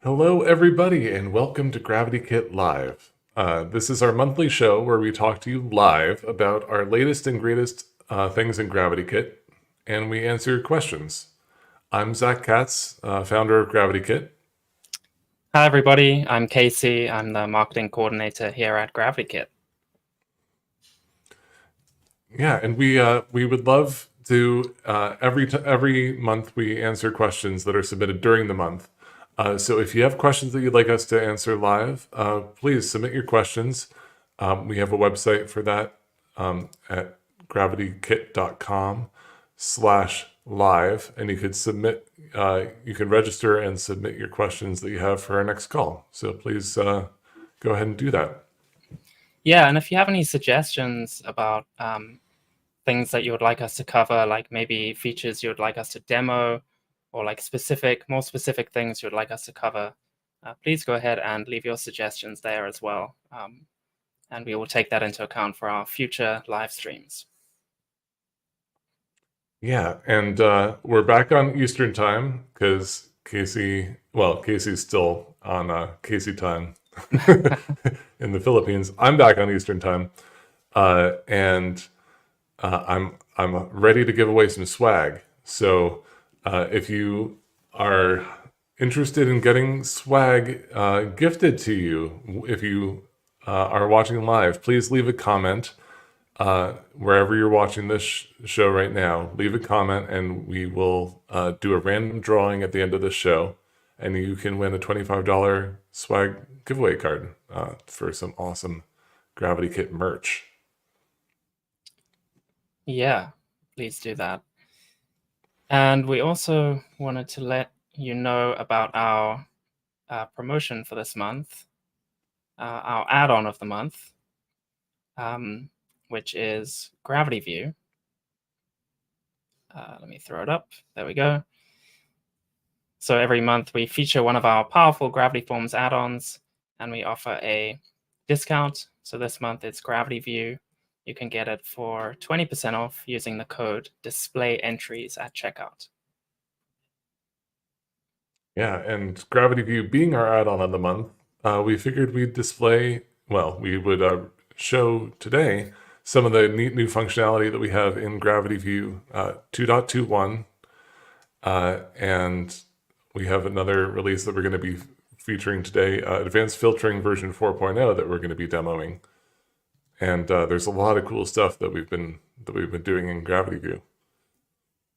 Hello, everybody, and welcome to GravityKit Live. This is our monthly show where we talk to you live about our latest and greatest things in GravityKit, and we answer your questions. I'm Zack, founder of GravityKit. Hi, everybody. I'm Casey. I'm the marketing coordinator here at GravityKit. Yeah, and we would love to every month we answer questions that are submitted during the month. So if you have questions that you'd like us to answer live, please submit your questions. We have a website for that at gravitykit.com/live, and you could you can register and submit your questions that you have for our next call. So please go ahead and do that. Yeah, and if you have any suggestions about things that you would like us to cover, like maybe features you would like us to demo, or like more specific things you would like us to cover, please go ahead and leave your suggestions there as well. And we will take that into account for our future live streams. Yeah, and we're back on Eastern time because Casey's still on Casey time in the Philippines. I'm back on Eastern time, and I'm ready to give away some swag. So if you are interested in getting swag gifted to you, if you are watching live, please leave a comment. Wherever you're watching this show right now, leave a comment and we will do a random drawing at the end of the show, and you can win a $25 swag giveaway card for some awesome GravityKit merch. Yeah, please do that. And we also wanted to let you know about our promotion for this month, our add-on of the month, which is GravityView. Let me throw it up. There we go. So every month we feature one of our powerful Gravity Forms add-ons, and we offer a discount. So this month it's GravityView. You can get it for 20% off using the code display entries at checkout. Yeah, and GravityView being our add-on of the month, we figured we would show today some of the neat new functionality that we have in GravityView 2.21, and we have another release that we're going to be featuring today, Advanced Filtering version 4.0 that we're going to be demoing. And there's a lot of cool stuff that we've been doing in GravityView.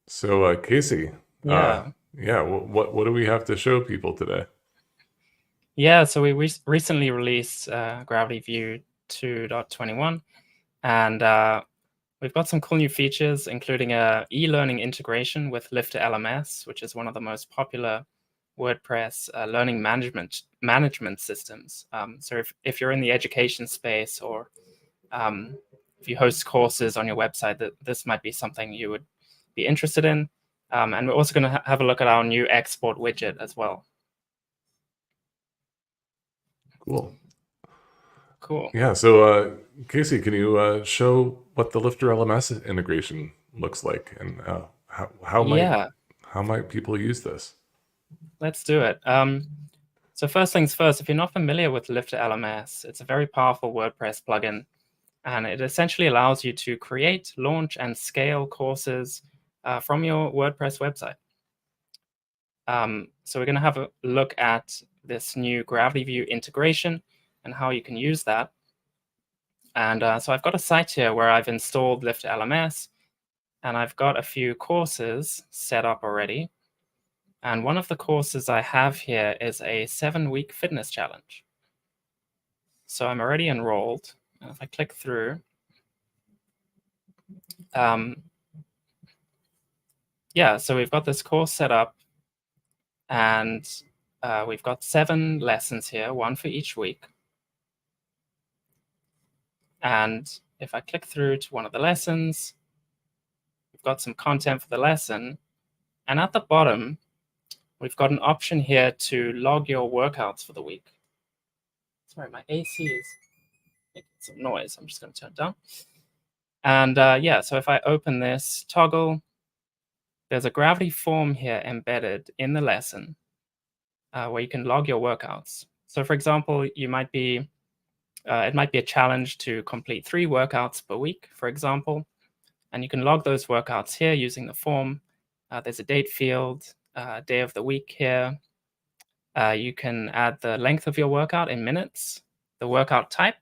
So Casey, Yeah. what do we have to show people today? Yeah, so we recently released GravityView 2.21, and we've got some cool new features, including a e-learning integration with LifterLMS, which is one of the most popular WordPress learning management systems. So if you're in the education space, or if you host courses on your website, this might be something you would be interested in. And we're also going to have a look at our new export widget as well. Cool. Yeah, so Casey, can you show what the LifterLMS integration looks like, and how might people use this? Let's do it. So first things first, if you're not familiar with LifterLMS, it's a very powerful WordPress plugin, and it essentially allows you to create, launch, and scale courses from your WordPress website. So we're going to have a look at this new GravityView integration and how you can use that. And so I've got a site here where I've installed LifterLMS, and I've got a few courses set up already. And one of the courses I have here is a 7-week fitness challenge. So I'm already enrolled. And if I click through, yeah, so we've got this course set up, and we've got 7 lessons here, 1 for each week. And if I click through to one of the lessons, we've got some content for the lesson. And at the bottom, we've got an option here to log your workouts for the week. Sorry, my AC is making some noise. I'm just going to turn it down. And yeah, so if I open this toggle, there's a Gravity form here embedded in the lesson. where you can log your workouts. So for example, it might be a challenge to complete 3 workouts per week, for example, and you can log those workouts here using the form. There's a date field, day of the week here. You can add the length of your workout in minutes, the workout type.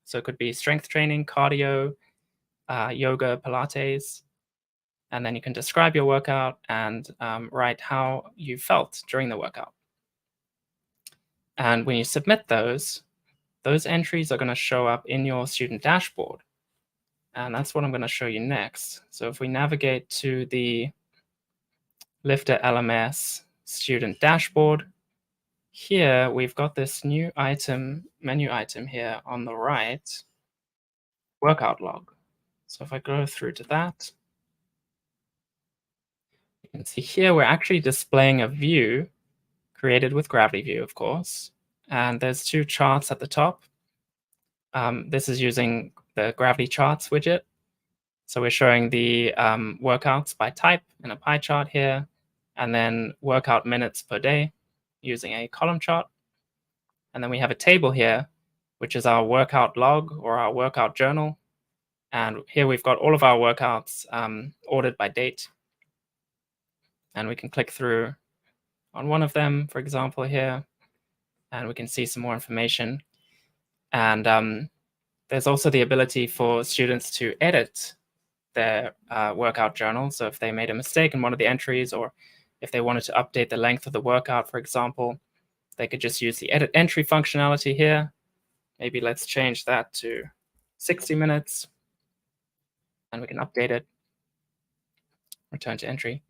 So it could be strength training, cardio, yoga, Pilates. And then you can describe your workout and write how you felt during the workout. And when you submit those entries are going to show up in your student dashboard. And that's what I'm going to show you next. So if we navigate to the LifterLMS student dashboard, here we've got this new menu item here on the right, workout log. So if I go through to that, you can see here we're actually displaying a view created with GravityView, of course. And there's 2 charts at the top. This is using the Gravity Charts widget. So we're showing the workouts by type in a pie chart here, and then workout minutes per day using a column chart. And then we have a table here, which is our workout log or our workout journal. And here we've got all of our workouts ordered by date. And we can click through on one of them, for example, here, and we can see some more information. And there's also the ability for students to edit their workout journal. So if they made a mistake in one of the entries, or if they wanted to update the length of the workout, for example, they could just use the edit entry functionality here. Maybe let's change that to 60 minutes, and we can update it, return to entry.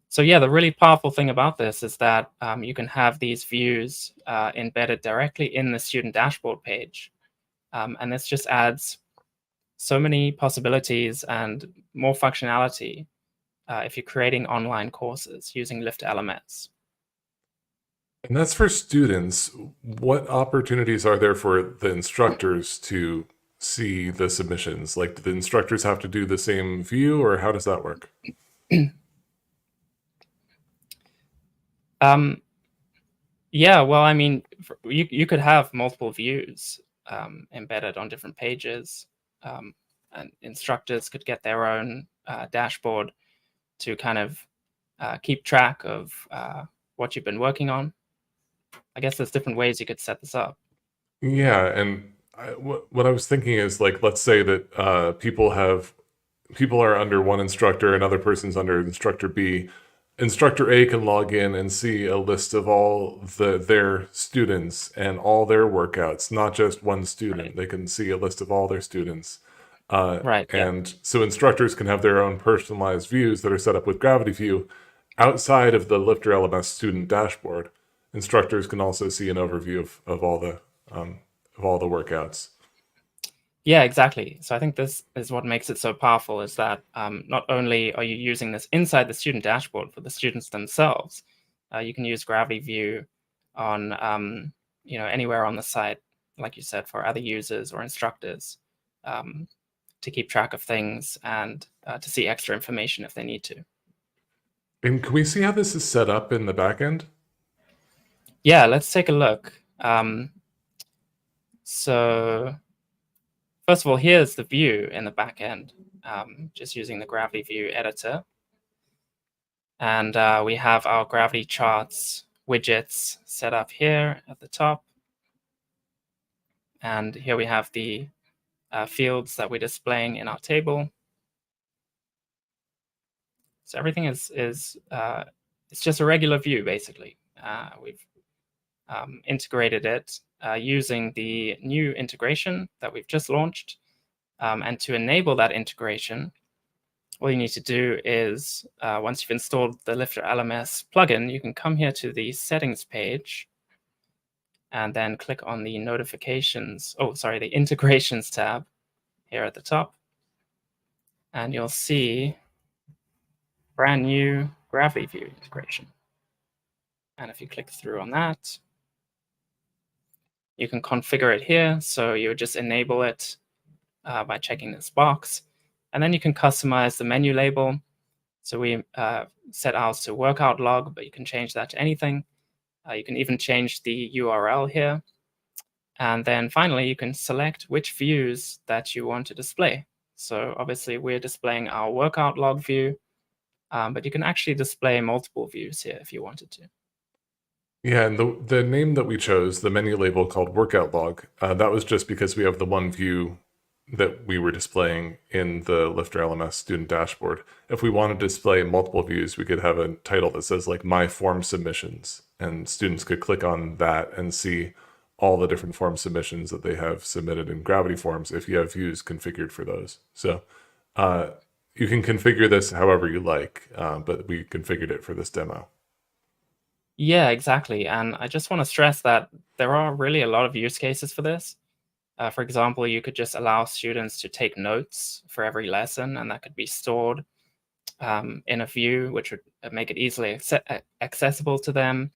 So yeah, the really powerful thing about this is that you can have these views embedded directly in the student dashboard page. And this just adds so many possibilities and more functionality if you're creating online courses using LifterLMS. And that's for students. What opportunities are there for the instructors to see the submissions? Like, do the instructors have to do the same view, or how does that work? Yeah, well, I mean, you could have multiple views embedded on different pages, and instructors could get their own dashboard to kind of keep track of what you've been working on. I guess there's different ways you could set this up. Yeah, and what I was thinking is, like, let's say that people are under one instructor, another person's under instructor B. Instructor A can log in and see a list of all their students and all their workouts, not just one student. Right. They can see a list of all their students. Right. Yeah. And so instructors can have their own personalized views that are set up with GravityView outside of the LifterLMS student dashboard. Instructors can also see an overview of all the workouts. Yeah, exactly. So I think this is what makes it so powerful, is that not only are you using this inside the student dashboard for the students themselves, you can use GravityView on anywhere on the site, like you said, for other users or instructors to keep track of things and to see extra information if they need to. And can we see how this is set up in the backend? Yeah, let's take a look. So first of all, here's the view in the backend, just using the GravityView editor. And we have our Gravity Charts widgets set up here at the top. And here we have the fields that we're displaying in our table. So everything is it's just a regular view, basically. We've integrated it using the new integration that we've just launched. And to enable that integration, all you need to do is, once you've installed the LifterLMS plugin, you can come here to the settings page and then click on the the integrations tab here at the top. And you'll see brand new GravityView integration. And if you click through on that, you can configure it here. So you would just enable it by checking this box. And then you can customize the menu label. So we set ours to workout log, but you can change that to anything. You can even change the URL here. And then finally, you can select which views that you want to display. So obviously, we're displaying our workout log view, but you can actually display multiple views here if you wanted to. Yeah, and the name that we chose, the menu label called workout log, that was just because we have the one view that we were displaying in the LifterLMS student dashboard. If we wanted to display multiple views, we could have a title that says like my form submissions, and students could click on that and see all the different form submissions that they have submitted in Gravity Forms if you have views configured for those. So you can configure this however you like, but we configured it for this demo. Yeah, exactly. And I just want to stress that there are really a lot of use cases for this. For example, you could just allow students to take notes for every lesson, and that could be stored in a view, which would make it easily accessible to them.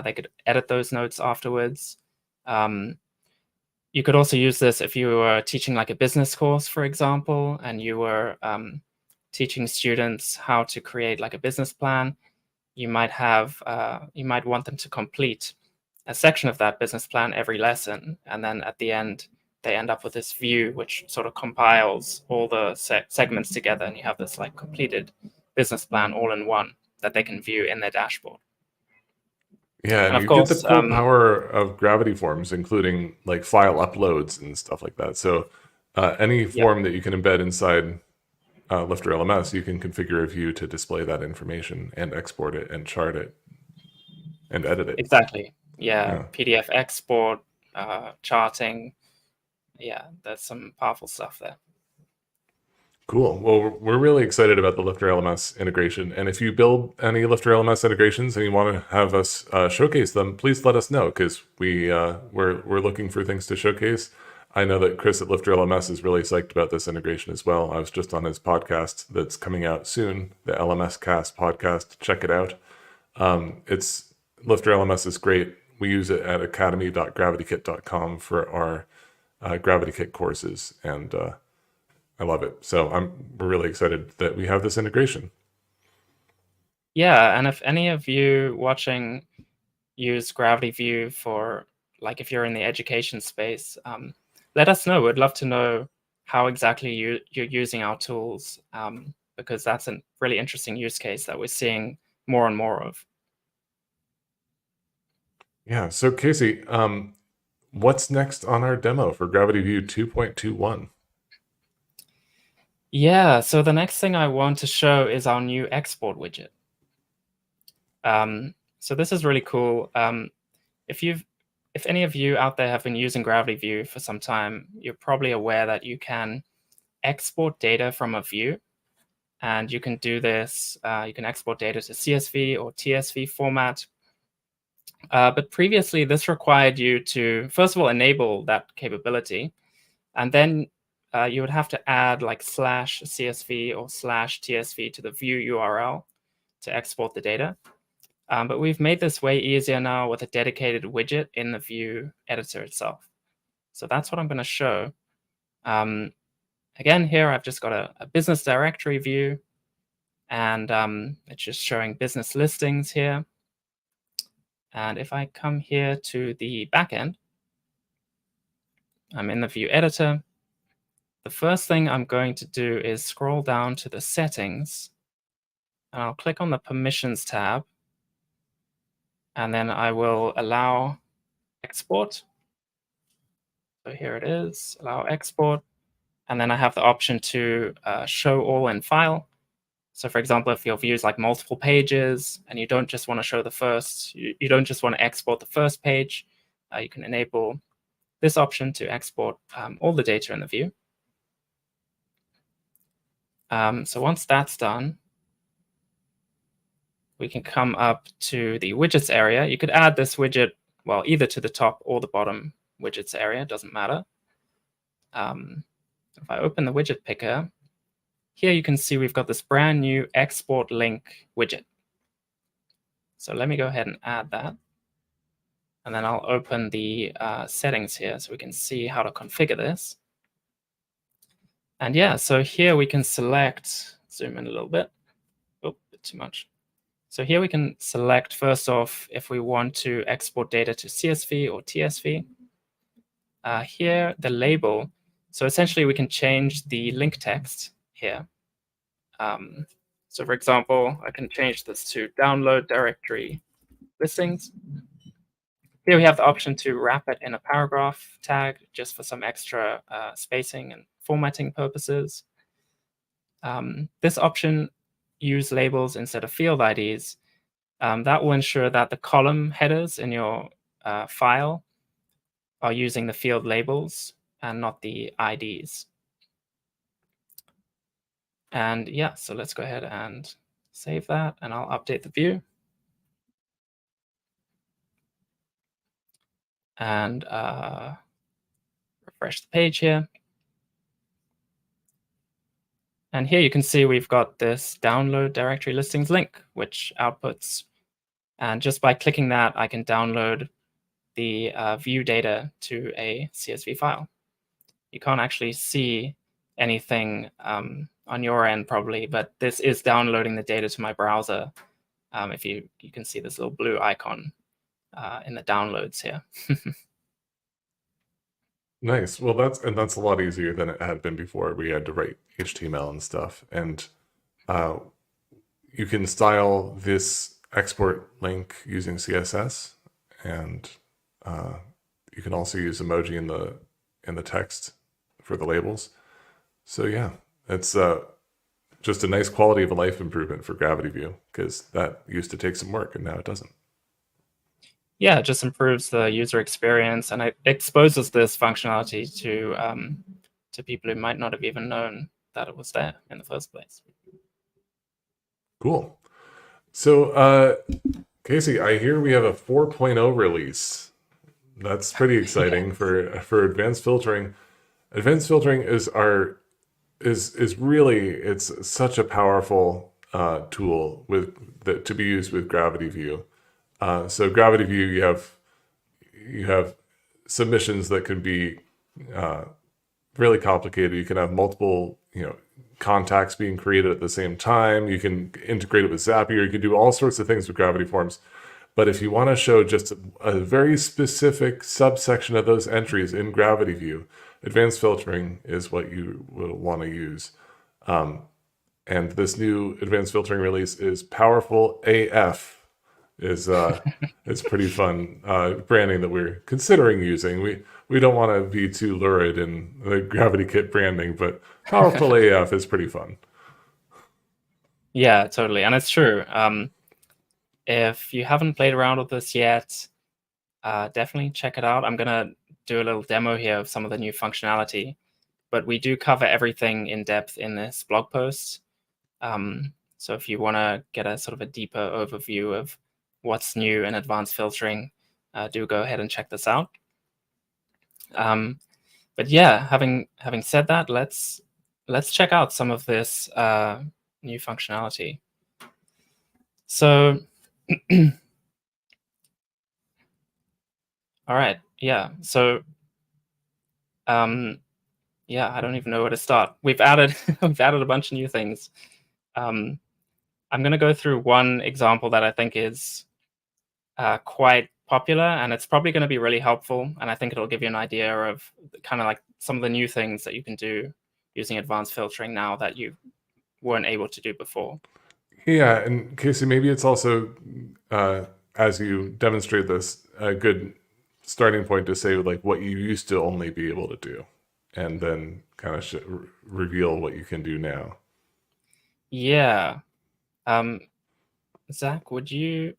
They could edit those notes afterwards. You could also use this if you were teaching like a business course, for example, and you were teaching students how to create like a business plan. You might want them to complete a section of that business plan every lesson, and then at the end they end up with this view which sort of compiles all the segments together, and you have this like completed business plan all in one that they can view in their dashboard. Yeah, And and of you get the course, cool power of Gravity Forms, including like file uploads and stuff like that. So any form that you can embed inside LifterLMS, you can configure a view to display that information and export it and chart it and edit it. Exactly. Yeah. PDF export, charting. Yeah, that's some powerful stuff there. Cool. Well, we're really excited about the LifterLMS integration. And if you build any LifterLMS integrations and you want to have us showcase them, please let us know, because we're looking for things to showcase. I know that Chris at LifterLMS is really psyched about this integration as well. I was just on his podcast that's coming out soon, the LMS Cast podcast. Check it out. It's LifterLMS is great. We use it at academy.gravitykit.com for our GravityKit courses, and I love it. So we're really excited that we have this integration. Yeah, and if any of you watching use GravityView for, like, if you're in the education space, let us know. We'd love to know how exactly you're using our tools, because that's a really interesting use case that we're seeing more and more of. Yeah. So Casey, what's next on our demo for GravityView 2.21? Yeah, so the next thing I want to show is our new export widget. So this is really cool. If any of you out there have been using GravityView for some time, you're probably aware that you can export data from a view, and you can do this. You can export data to CSV or TSV format. But previously, this required you to, first of all, enable that capability, and then you would have to add like /CSV or /TSV to the view URL to export the data. But we've made this way easier now with a dedicated widget in the view editor itself. So that's what I'm going to show. Again, here I've just got a business directory view, and it's just showing business listings here. And if I come here to the backend, I'm in the view editor. The first thing I'm going to do is scroll down to the settings, and I'll click on the permissions tab, and then I will allow export. So here it is, allow export. And then I have the option to show all in file. So for example, if your view is like multiple pages and you don't just want to show the first, you don't just want to export the first page, you can enable this option to export all the data in the view. So once that's done, we can come up to the widgets area. You could add this widget, well, either to the top or the bottom widgets area, doesn't matter. If I open the widget picker, here you can see we've got this brand new export link widget. So let me go ahead and add that. And then I'll open the settings here so we can see how to configure this. And yeah, so here we can select, zoom in a little bit. Oh, a bit too much. So here we can select first off if we want to export data to CSV or TSV. Here, the label. So essentially, we can change the link text here. So for example, I can change this to download directory listings. Here we have the option to wrap it in a paragraph tag just for some extra spacing and formatting purposes. This option, use labels instead of field IDs, that will ensure that the column headers in your file are using the field labels and not the IDs. And yeah, so let's go ahead and save that, and I'll update the view. And refresh the page here. And here you can see we've got this download directory listings link, which outputs. And just by clicking that, I can download the view data to a CSV file. You can't actually see anything on your end probably, but this is downloading the data to my browser. If you can see this little blue icon in the downloads here. Nice. Well, that's a lot easier than it had been before. We had to write HTML and stuff, and you can style this export link using CSS, and you can also use emoji in the text for the labels. So yeah, it's just a nice quality of life improvement for GravityView, because that used to take some work and now it doesn't. Yeah, it just improves the user experience, and it exposes this functionality to people who might not have even known that it was there in the first place. Cool. So, Casey, I hear we have a 4.0 release. That's pretty exciting for advanced filtering. Advanced filtering is really, it's such a powerful tool to be used with GravityView. So GravityView, you have submissions that can be really complicated. You can have multiple, contacts being created at the same time. You can integrate it with Zapier. You can do all sorts of things with Gravity Forms. But if you want to show just a very specific subsection of those entries in GravityView, advanced filtering is what you will want to use. And this new advanced filtering release is powerful AF. It's pretty fun branding that we're considering using. We don't want to be too lurid in the GravityKit branding, but powerful AF is pretty fun. Yeah, totally, and it's true. If you haven't played around with this yet, definitely check it out. I'm gonna do a little demo here of some of the new functionality, but we do cover everything in depth in this blog post. So if you want to get a sort of a deeper overview of what's new in advanced filtering, do go ahead and check this out. But yeah, having said that, let's check out some of this new functionality. So, all right, yeah. So, yeah, I don't even know where to start. We've added a bunch of new things. I'm going to go through one example that I think is quite popular, and it's probably going to be really helpful, and I think it'll give you an idea of kind of like some of the new things that you can do using advanced filtering now that you weren't able to do before. Yeah, and Casey, maybe it's also, as you demonstrate this, a good starting point to say like what you used to only be able to do, and then kind of reveal what you can do now. Yeah. Zach, would you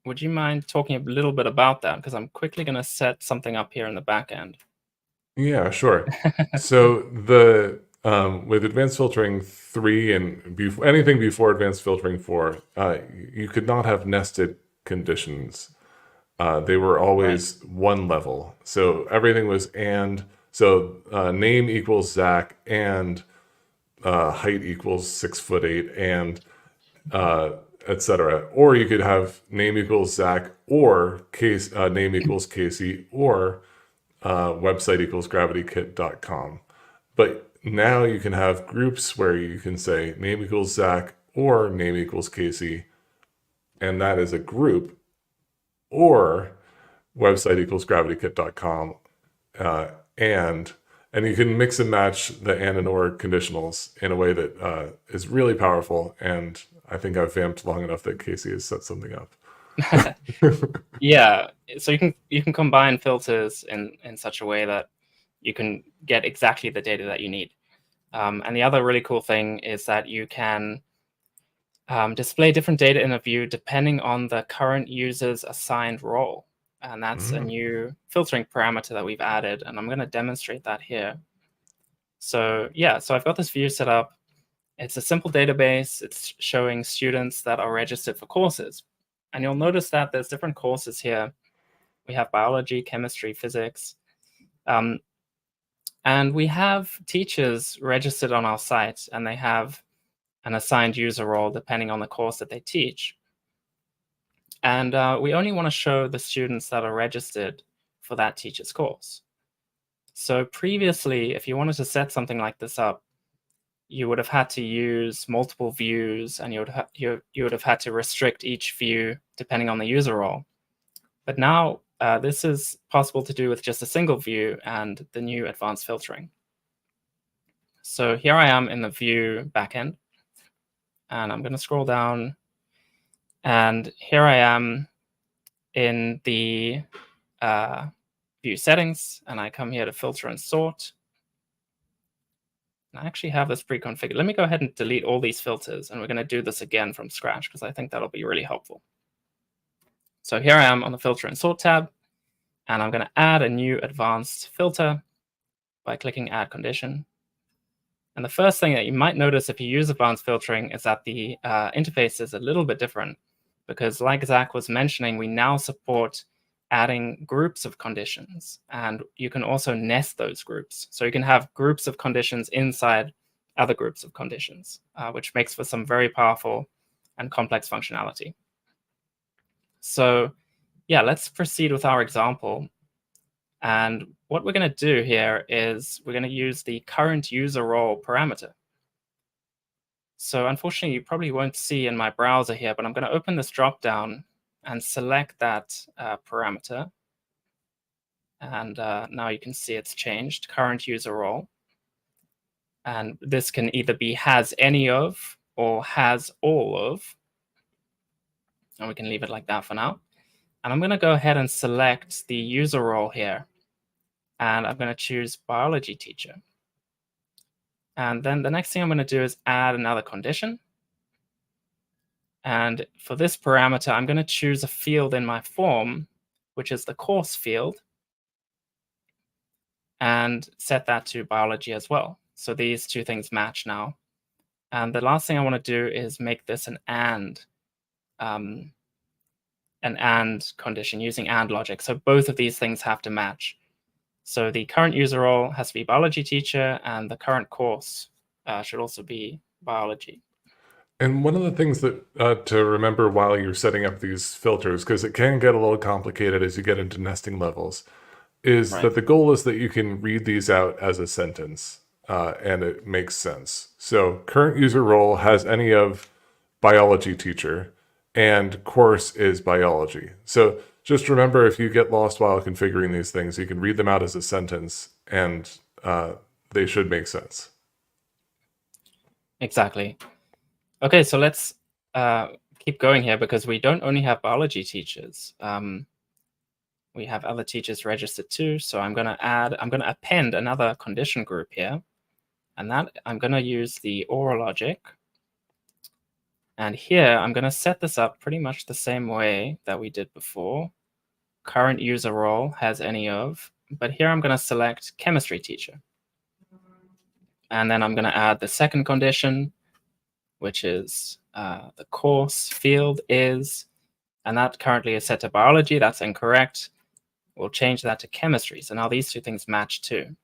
mind talking a little bit about that? Because I'm quickly going to set something up here in the back end. Yeah, sure. So the with advanced filtering 3 and anything before advanced filtering 4, you could not have nested conditions. They were always one level. So everything was name equals Zack and height equals 6'8" and etc. Or you could have name equals Zack or name equals Casey or website equals gravitykit.com. But now you can have groups where you can say name equals Zack or name equals Casey and that is a group, or website equals gravitykit.com, and you can mix and match the and or conditionals in a way that is really powerful. And I think I've vamped long enough that Casey has set something up. Yeah, so you can combine filters in such a way that you can get exactly the data that you need. And the other really cool thing is that you can display different data in a view depending on the current user's assigned role. And that's a new filtering parameter that we've added, and I'm going to demonstrate that here. So yeah, so I've got this view set up. It's a simple database. It's showing students that are registered for courses. And you'll notice that there's different courses here. We have biology, chemistry, physics. And we have teachers registered on our site, and they have an assigned user role depending on the course that they teach. And we only want to show the students that are registered for that teacher's course. So previously, if you wanted to set something like this up, you would have had to use multiple views, and you would have had to restrict each view depending on the user role. But now this is possible to do with just a single view and the new advanced filtering. So here I am in the view backend, and I'm going to scroll down, and here I am in the view settings, and I come here to filter and sort. I actually have this pre-configured. Let me go ahead and delete all these filters, and we're going to do this again from scratch because I think that'll be really helpful. So here I am on the filter and sort tab, and I'm going to add a new advanced filter by clicking add condition. And the first thing that you might notice if you use advanced filtering is that the interface is a little bit different, because like Zack was mentioning, we now support adding groups of conditions, and you can also nest those groups. So you can have groups of conditions inside other groups of conditions, which makes for some very powerful and complex functionality. So yeah, let's proceed with our example. And what we're going to do here is we're going to use the current user role parameter. So unfortunately, you probably won't see in my browser here, but I'm going to open this dropdown and select that parameter. And now you can see it's changed, current user role. And this can either be has any of or has all of. And we can leave it like that for now. And I'm going to go ahead and select the user role here. And I'm going to choose biology teacher. And then the next thing I'm going to do is add another condition. And for this parameter, I'm going to choose a field in my form, which is the course field, and set that to biology as well. So these two things match now. And the last thing I want to do is make this an and condition using and logic. So both of these things have to match. So the current user role has to be biology teacher, and the current course should also be biology. And one of the things that to remember while you're setting up these filters, because it can get a little complicated as you get into nesting levels, is that the goal is that you can read these out as a sentence, and it makes sense. So current user role has any of biology teacher, and course is biology. So just remember, if you get lost while configuring these things, you can read them out as a sentence, and they should make sense. Exactly. Okay, so let's keep going here, because we don't only have biology teachers. We have other teachers registered too. So I'm going to append another condition group here, and that I'm going to use the or logic. And here I'm going to set this up pretty much the same way that we did before. Current user role has any of, but here I'm going to select chemistry teacher. And then I'm going to add the second condition, which is the course field is, and that currently is set to biology. That's incorrect. We'll change that to chemistry. So now these two things match too.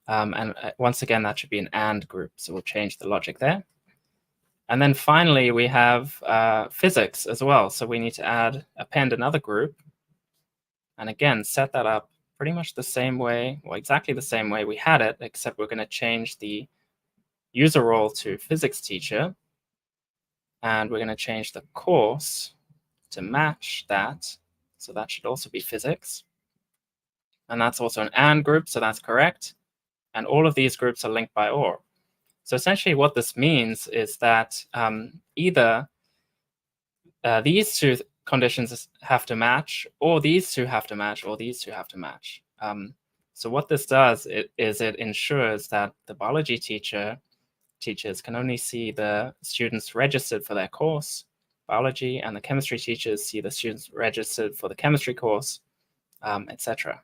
And once again, that should be an and group. So we'll change the logic there. And then finally, we have physics as well. So we need to append another group. And again, set that up pretty much the same way, well, exactly the same way we had it, except we're going to change the user role to physics teacher. And we're going to change the course to match that. So that should also be physics. And that's also an AND group, so that's correct. And all of these groups are linked by OR. So essentially what this means is that either these two conditions have to match, or these two have to match, or these two have to match. So what this does is it ensures that the biology teachers can only see the students registered for their course, biology, and the chemistry teachers see the students registered for the chemistry course, etc.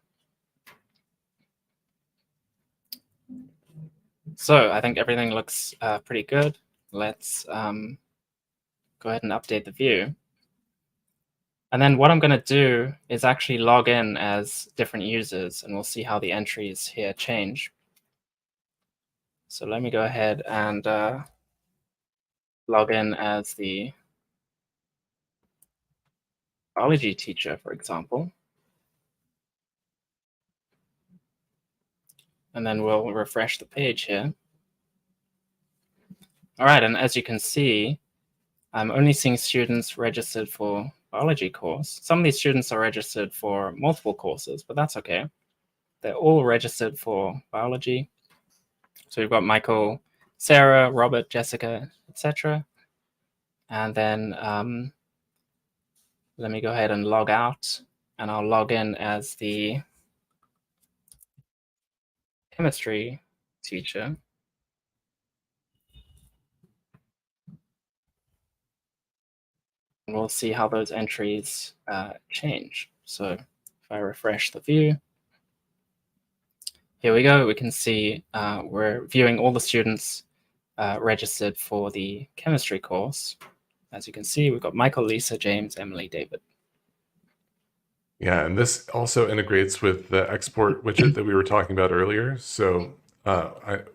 So I think everything looks pretty good. Let's go ahead and update the view. And then what I'm going to do is actually log in as different users, and we'll see how the entries here change. So let me go ahead and log in as the biology teacher, for example. And then we'll refresh the page here. All right, and as you can see, I'm only seeing students registered for biology course. Some of these students are registered for multiple courses, but that's okay. They're all registered for biology. So we've got Michael, Sarah, Robert, Jessica, etc. And then let me go ahead and log out, and I'll log in as the chemistry teacher. And we'll see how those entries change. So if I refresh the view, here we go. We can see we're viewing all the students registered for the chemistry course. As you can see, we've got Michael, Lisa, James, Emily, David. Yeah, and this also integrates with the export widget that we were talking about earlier. So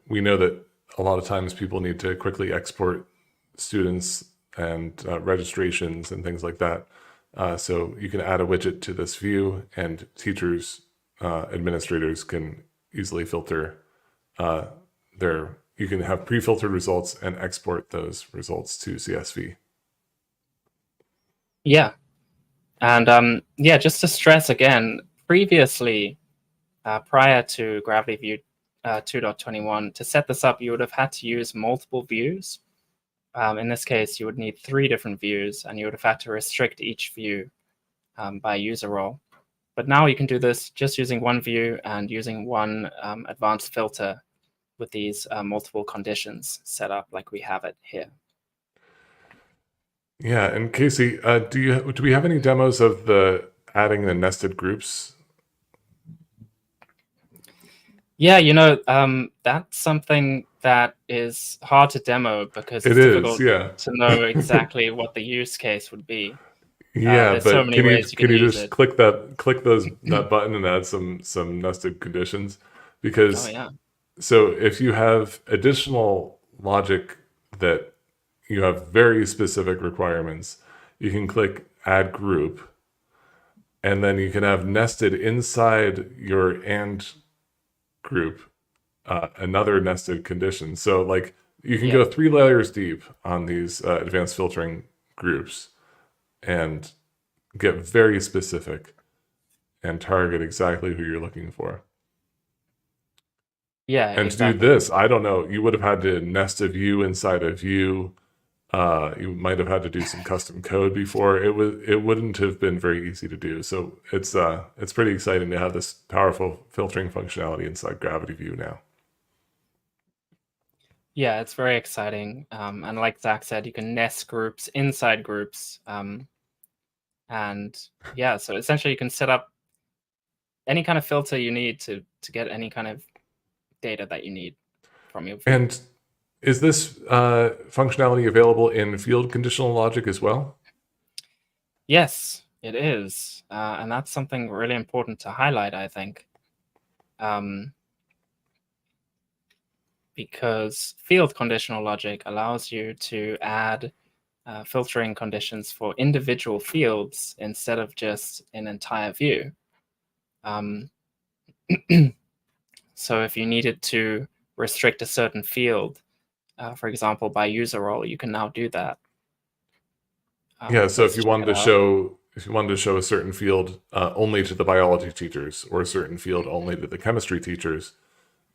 we know that a lot of times people need to quickly export students and registrations and things like that. So you can add a widget to this view, and teachers, administrators can easily filter you can have pre-filtered results and export those results to CSV. Yeah. And yeah, just to stress again, previously, prior to GravityView 2.21, to set this up, you would have had to use multiple views. In this case, you would need 3 different views, and you would have had to restrict each view by user role. But now you can do this just using one view and using one advanced filter with these multiple conditions set up like we have it here. Yeah, and Casey, do we have any demos of the adding the nested groups? Yeah, you know, that's something that is hard to demo because it's difficult to know exactly what the use case would be. Yeah, there's but so many ways you can you use just it. click that button and add some nested conditions? Because so if you have additional logic that you have very specific requirements, you can click add group, and then you can have nested inside your and group another nested condition. So like you can go 3 layers deep on these advanced filtering groups and get very specific and target exactly who you're looking for. Yeah, and exactly. To do this, I don't know, you would have had to nest a view inside a view. You might have had to do some custom code before. It wouldn't have been very easy to do. So it's pretty exciting to have this powerful filtering functionality inside GravityView now. Yeah, it's very exciting. And like Zach said, you can nest groups inside groups. And yeah, so essentially you can set up any kind of filter you need to get any kind of data that you need from your view. And is this functionality available in field conditional logic as well? Yes, it is. And that's something really important to highlight, I think. Because field conditional logic allows you to add filtering conditions for individual fields instead of just an entire view. So if you needed to restrict a certain field, for example, by user role, you can now do that. Yeah, so if let's you check wanted it to out. show a certain field only to the biology teachers, or a certain field only to the chemistry teachers,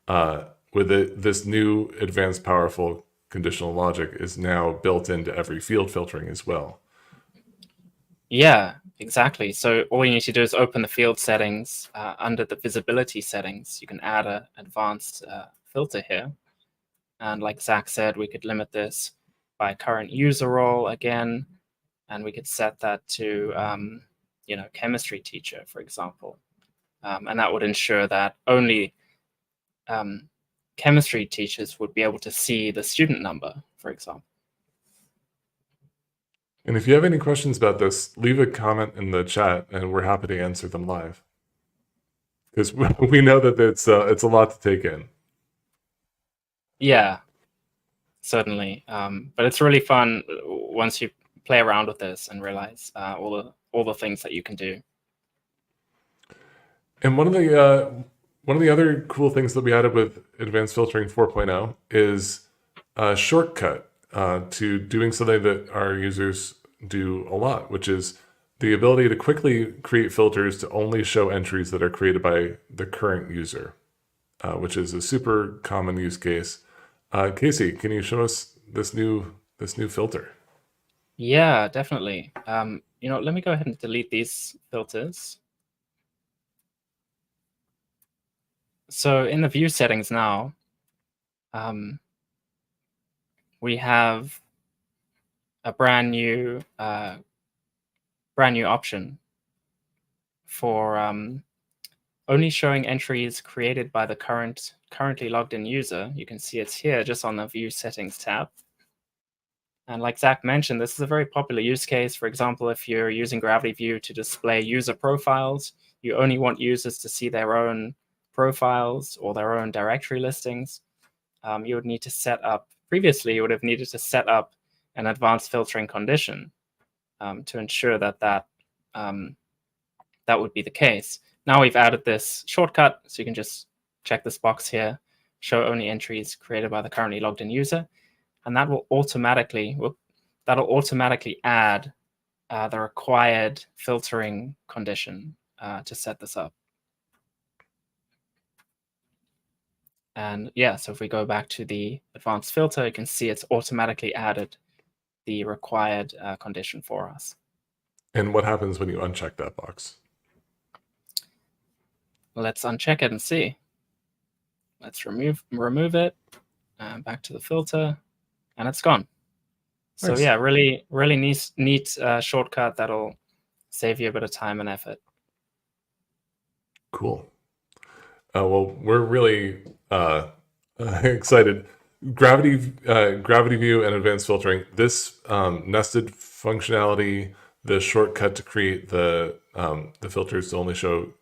this new advanced powerful conditional logic is now built into every field filtering as well. Yeah, exactly. So all you need to do is open the field settings. Under the visibility settings, you can add an advanced filter here. And like Zach said, we could limit this by current user role again, and we could set that to, chemistry teacher, for example. And that would ensure that only chemistry teachers would be able to see the student number, for example. And if you have any questions about this, leave a comment in the chat, and we're happy to answer them live. Because we know that it's a lot to take in. Yeah, certainly. But it's really fun once you play around with this and realize all the things that you can do. And one of the other cool things that we added with Advanced Filtering 4.0 is a shortcut to doing something that our users do a lot, which is the ability to quickly create filters to only show entries that are created by the current user, which is a super common use case. Casey, can you show us this new filter? Yeah, definitely. Let me go ahead and delete these filters. So in the view settings now, we have a brand new option for only showing entries created by the currently logged in user. You can see it's here just on the view settings tab. And like Zach mentioned, this is a very popular use case. For example, if you're using GravityView to display user profiles, you only want users to see their own profiles or their own directory listings. You would need to set up, previously you would have needed to set up an advanced filtering condition to ensure that would be the case. Now we've added this shortcut, so you can just check this box here, show only entries created by the currently logged in user, and that will automatically add the required filtering condition to set this up. And yeah, so if we go back to the advanced filter, you can see it's automatically added the required condition for us. And what happens when you uncheck that box? Let's uncheck it and see. Let's remove it, back to the filter, and it's gone. So Nice. yeah, really neat shortcut that'll save you a bit of time and effort. Cool. Well, we're really excited. GravityView and Advanced Filtering. This nested functionality, the shortcut to create the filters to only show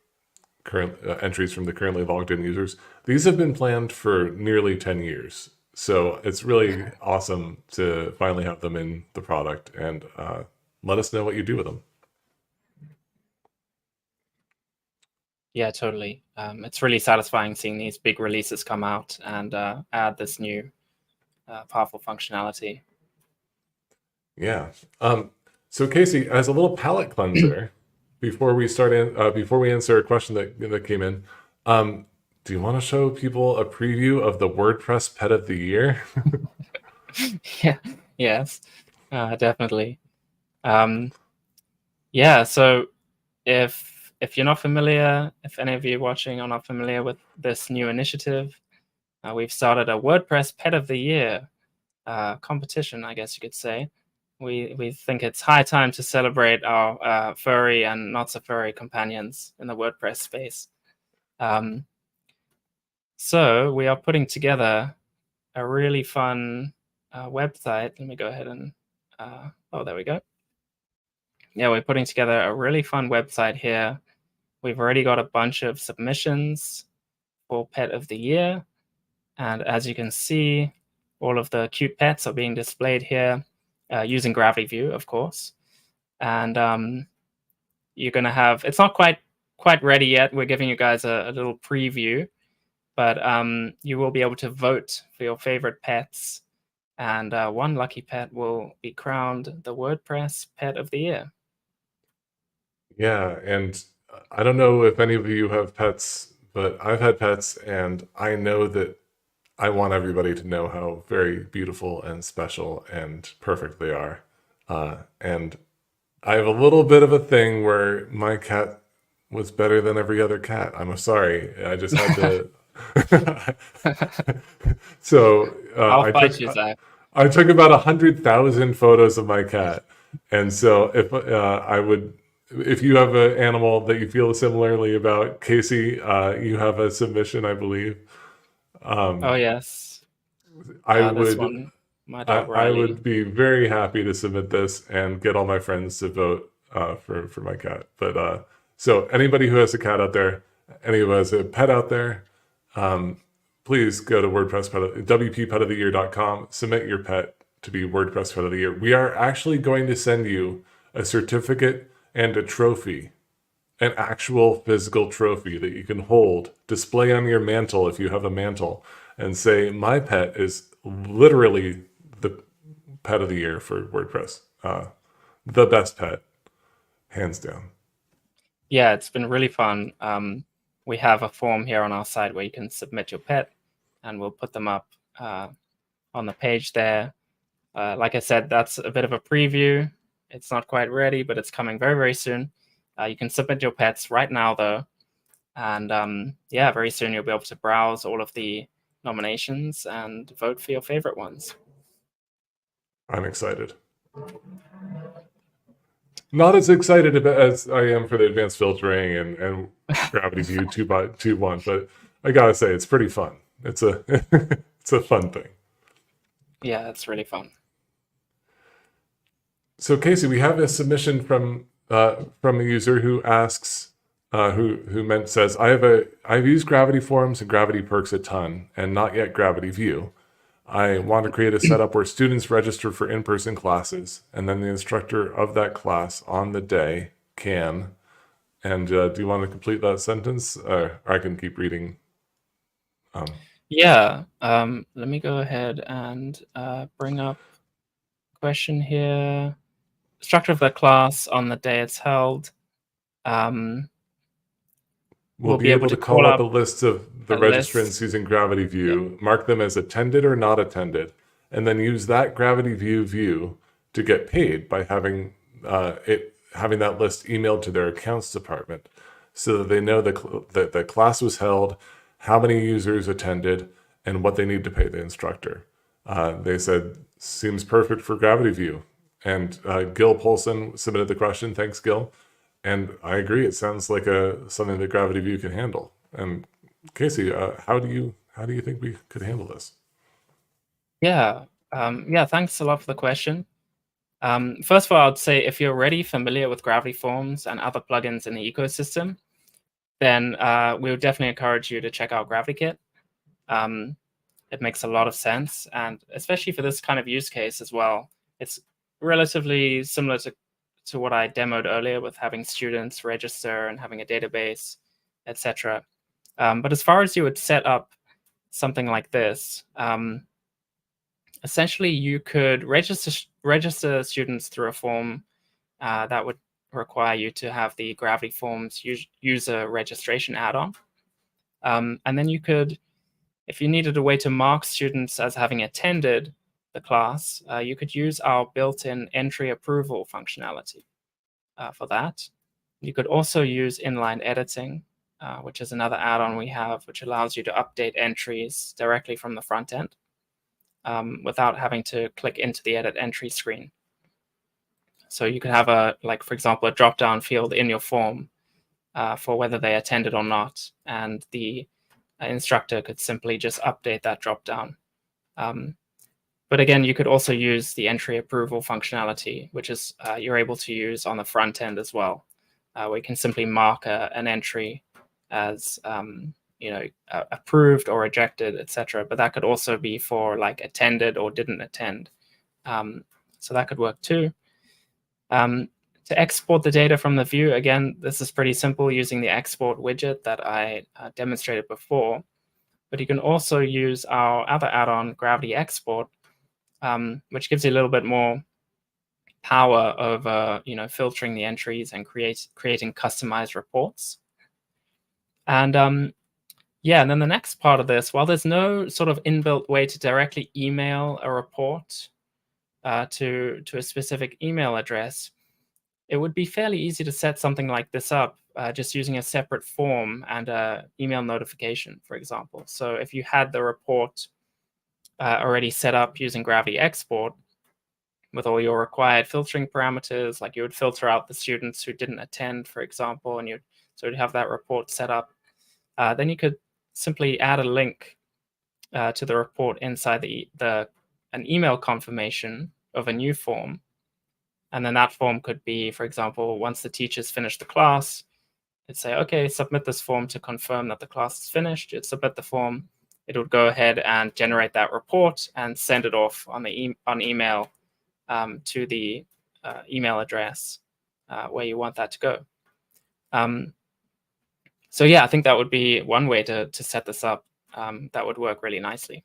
current entries from the currently logged in users. These have been planned for nearly 10 years. So it's really awesome to finally have them in the product, and let us know what you do with them. Yeah, totally. It's really satisfying seeing these big releases come out and add this new powerful functionality. Yeah. So Casey, as a little palate cleanser, before we answer a question that came in, do you want to show people a preview of the WordPress Pet of the Year? Yeah. Yes. Definitely. Yeah. So if you're not familiar, if any of you watching are not familiar with this new initiative, we've started a WordPress Pet of the Year competition, I guess you could say. We think it's high time to celebrate our furry and not so furry companions in the WordPress space. So we are putting together a really fun website. Let me go ahead and, oh, there we go. Yeah, we're putting together a really fun website here. We've already got a bunch of submissions for Pet of the Year. And as you can see, all of the cute pets are being displayed here using GravityView, of course. And you're going to have, it's not quite ready yet. We're giving you guys a little preview, but you will be able to vote for your favorite pets. and one lucky pet will be crowned the WordPress Pet of the Year. Yeah, and I don't know if any of you have pets, but I've had pets, and I know that I want everybody to know how very beautiful and special and perfect they are. And I have a little bit of a thing where my cat was better than every other cat. I'm sorry. I just had to. So I'll fight you, Zach. I took about 100,000 photos of my cat, and so if you have an animal that you feel similarly about, Casey, you have a submission, I believe. Oh yes, I this would one, my dog I Riley. would be very happy to submit this and get all my friends to vote for my cat. But so anybody who has a cat out there, any who has a pet out there, please go to WPPetoftheyear.com, submit your pet to be WordPress Pet of the Year. We are actually going to send you a certificate and a trophy, an actual physical trophy that you can hold, display on your mantle if you have a mantle, and say, my pet is literally the pet of the year for WordPress. The best pet, hands down. Yeah, it's been really fun. We have a form here on our site where you can submit your pet, and we'll put them up on the page there. Like I said, that's a bit of a preview. It's not quite ready, but it's coming very, very soon. You can submit your pets right now, though. And yeah, very soon you'll be able to browse all of the nominations and vote for your favorite ones. I'm excited. Not as excited as I am for the advanced filtering and GravityView 2.1, but I gotta say, it's pretty fun. It's a it's a fun thing. Yeah, it's really fun. So Casey, we have a submission from a user who asks, who says, I've used Gravity Forms and Gravity Perks a ton, and not yet GravityView. I want to create a setup where students register for in-person classes, and then the instructor of that class on the day can. And do you want to complete that sentence? Or I can keep reading. Yeah, let me go ahead and bring up question here. Structure of the class on the day it's held. We'll be able to call up a list of the registrants using GravityView, mark them as attended or not attended, and then use that GravityView view to get paid by having that list emailed to their accounts department, so that they know that the class was held, how many users attended, and what they need to pay the instructor. They said, seems perfect for GravityView. And Gil Polson submitted the question. Thanks, Gil. And I agree. It sounds like something that GravityView can handle. And Casey, how do you think we could handle this? Yeah, yeah. Thanks a lot for the question. First of all, I'd say if you're already familiar with Gravity Forms and other plugins in the ecosystem, then we would definitely encourage you to check out GravityKit. It makes a lot of sense, and especially for this kind of use case as well, it's relatively similar to what I demoed earlier with having students register and having a database, etc. But as far as you would set up something like this, essentially you could register students through a form that would require you to have the Gravity Forms user registration add-on. And then you could, if you needed a way to mark students as having attended the class, you could use our built-in entry approval functionality for that. You could also use inline editing, which is another add-on we have, which allows you to update entries directly from the front end without having to click into the edit entry screen. So you could have for example, a drop-down field in your form for whether they attended or not, and the instructor could simply just update that drop-down. But again, you could also use the entry approval functionality, which is you're able to use on the front end as well, where you can simply mark an entry as approved or rejected, etc. But that could also be for like attended or didn't attend. So that could work too. To export the data from the view, again, this is pretty simple using the export widget that I demonstrated before. But you can also use our other add-on, Gravity Export, which gives you a little bit more power over filtering the entries and creating customized reports. And and then the next part of this, while there's no sort of inbuilt way to directly email a report to a specific email address, it would be fairly easy to set something like this up just using a separate form and an email notification, for example. So if you had the report already set up using Gravity Export with all your required filtering parameters, like you would filter out the students who didn't attend, for example, and you'd have that report set up, then you could simply add a link to the report inside an email confirmation of a new form. And then that form could be, for example, once the teachers finish the class, it'd say, okay, submit this form to confirm that the class is finished. You'd submit the form. It would go ahead and generate that report and send it off on email to the email address where you want that to go. So yeah, I think that would be one way to set this up. That would work really nicely.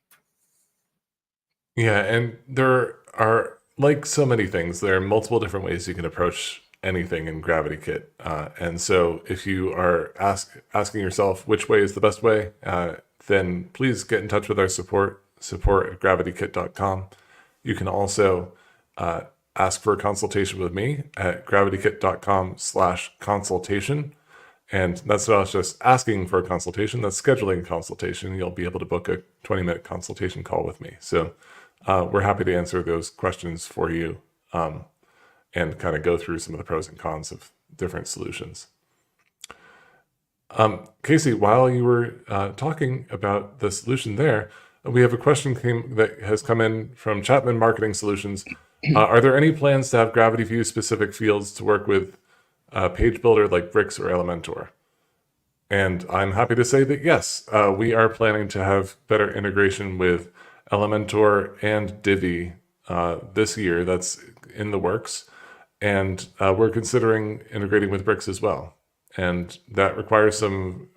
Yeah, and there are, like so many things, there are multiple different ways you can approach anything in GravityKit. And so if you are asking yourself which way is the best way, then please get in touch with our support at gravitykit.com. You can also ask for a consultation with me at gravitykit.com/consultation. And that's not just asking for a consultation, that's scheduling a consultation. You'll be able to book a 20-minute consultation call with me. So we're happy to answer those questions for you and kind of go through some of the pros and cons of different solutions. Casey, while you were talking about the solution there, we have a question that has come in from Chapman Marketing Solutions. Are there any plans to have GravityView specific fields to work with page builder like Bricks or Elementor? And I'm happy to say that yes, we are planning to have better integration with Elementor and Divi this year. That's in the works. And we're considering integrating with Bricks as well. And that requires some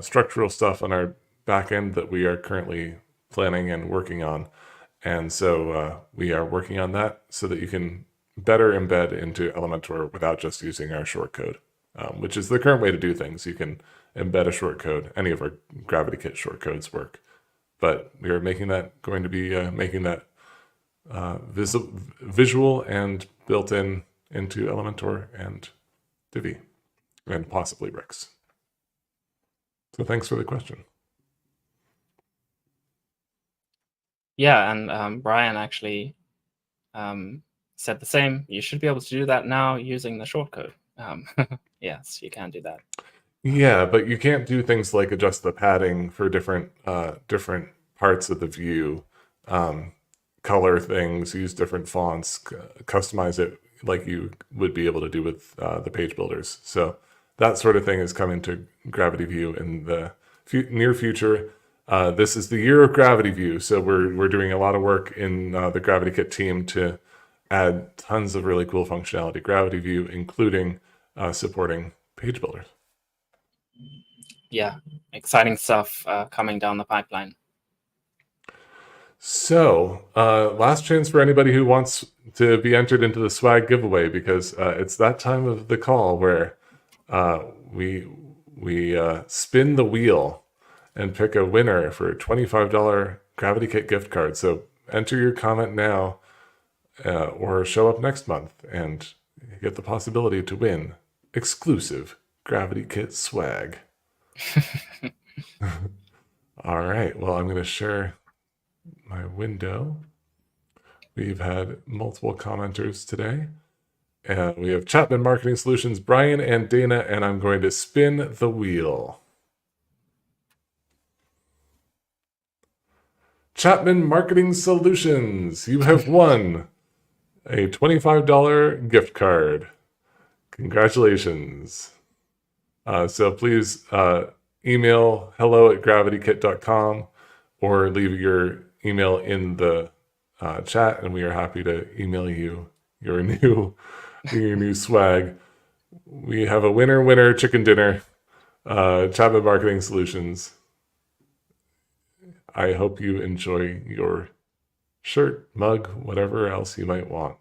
structural stuff on our back end that we are currently planning and working on. And so we are working on that so that you can better embed into Elementor without just using our shortcode, which is the current way to do things. You can embed a shortcode. Any of our GravityKit shortcodes work. But we are making that visual and built into Elementor and Divi and possibly Bricks. So thanks for the question. Yeah, and Brian actually said the same. You should be able to do that now using the shortcode. Yes, you can do that. Yeah, but you can't do things like adjust the padding for different parts of the view, color things, use different fonts, customize it like you would be able to do with the page builders. So that sort of thing is coming to GravityView in the near future. This is the year of GravityView, so we're doing a lot of work in the GravityKit team to add tons of really cool functionality, GravityView, including supporting page builders. Yeah, exciting stuff coming down the pipeline. So, last chance for anybody who wants to be entered into the swag giveaway, because it's that time of the call where we spin the wheel and pick a winner for a $25 GravityKit gift card. So enter your comment now or show up next month and you get the possibility to win exclusive GravityKit swag. All right, well, I'm going to share my window. We've had multiple commenters today. We have Chapman Marketing Solutions, Brian and Dana, and I'm going to spin the wheel. Chapman Marketing Solutions, you have won a $25 gift card. Congratulations. So please email hello@gravitykit.com or leave your email in the chat, and we are happy to email you your new swag. We have a winner chicken dinner. Chapman Marketing Solutions. I hope you enjoy your shirt, mug, whatever else you might want.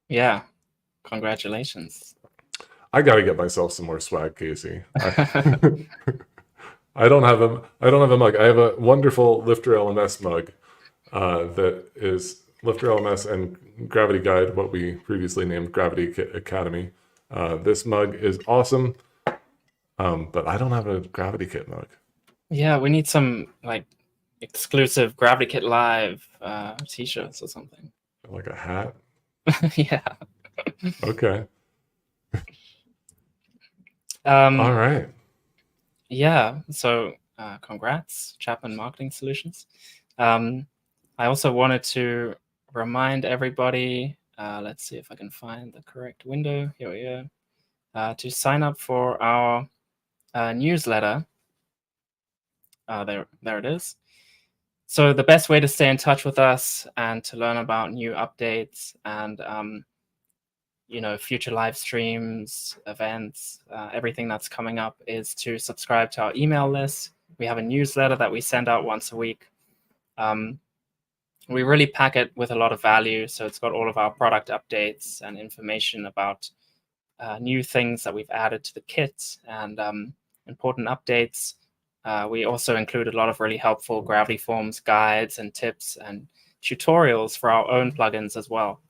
Yeah, congratulations. I got to get myself some more swag, Casey. I don't have a mug. I have a wonderful Lifter LMS mug that is Lifter LMS and Gravity Guide, what we previously named GravityKit Academy. This mug is awesome, but I don't have a GravityKit mug. Yeah, we need some like exclusive GravityKit Live t-shirts or something. Like a hat? Yeah. Okay. All right. Yeah, so congrats, Chapman Marketing Solutions. I also wanted to remind everybody, let's see if I can find the correct window. Here we go. To sign up for our newsletter. There it is. So the best way to stay in touch with us and to learn about new updates and future live streams, events, everything that's coming up is to subscribe to our email list. We have a newsletter that we send out once a week. We really pack it with a lot of value. So it's got all of our product updates and information about new things that we've added to the kit and important updates. We also include a lot of really helpful Gravity Forms guides and tips and tutorials for our own plugins as well.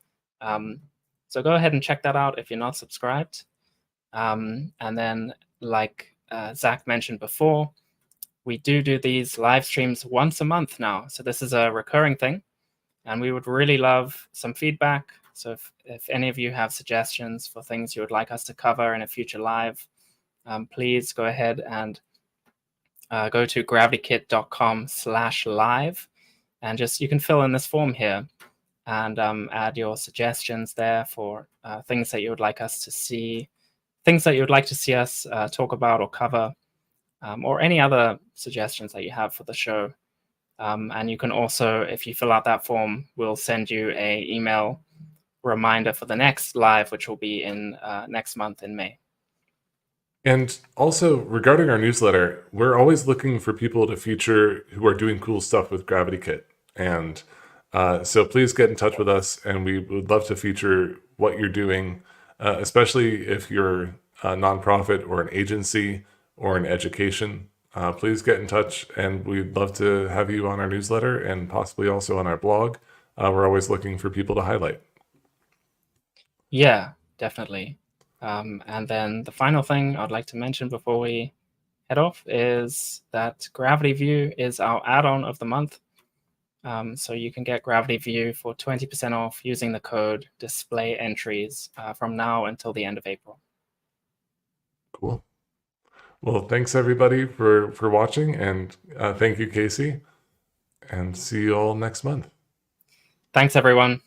So go ahead and check that out if you're not subscribed. And then, like Zack mentioned before, we do these live streams once a month now. So this is a recurring thing. And we would really love some feedback. So if any of you have suggestions for things you would like us to cover in a future live, please go ahead and go to gravitykit.com/live. And you can fill in this form here and add your suggestions there for things that you would like us to see, things that you would like to see us talk about or cover, or any other suggestions that you have for the show. And you can also, if you fill out that form, we'll send you an email reminder for the next live, which will be in next month in May. And also, regarding our newsletter, we're always looking for people to feature who are doing cool stuff with GravityKit. And so please get in touch with us, and we would love to feature what you're doing, especially if you're a nonprofit or an agency or an education. Please get in touch, and we'd love to have you on our newsletter and possibly also on our blog. We're always looking for people to highlight. Yeah, definitely. And then the final thing I'd like to mention before we head off is that GravityView is our add-on of the month. So you can get GravityView for 20% off using the code display entries from now until the end of April. Cool. Well, thanks everybody for watching, and thank you, Casey, and see you all next month. Thanks, everyone.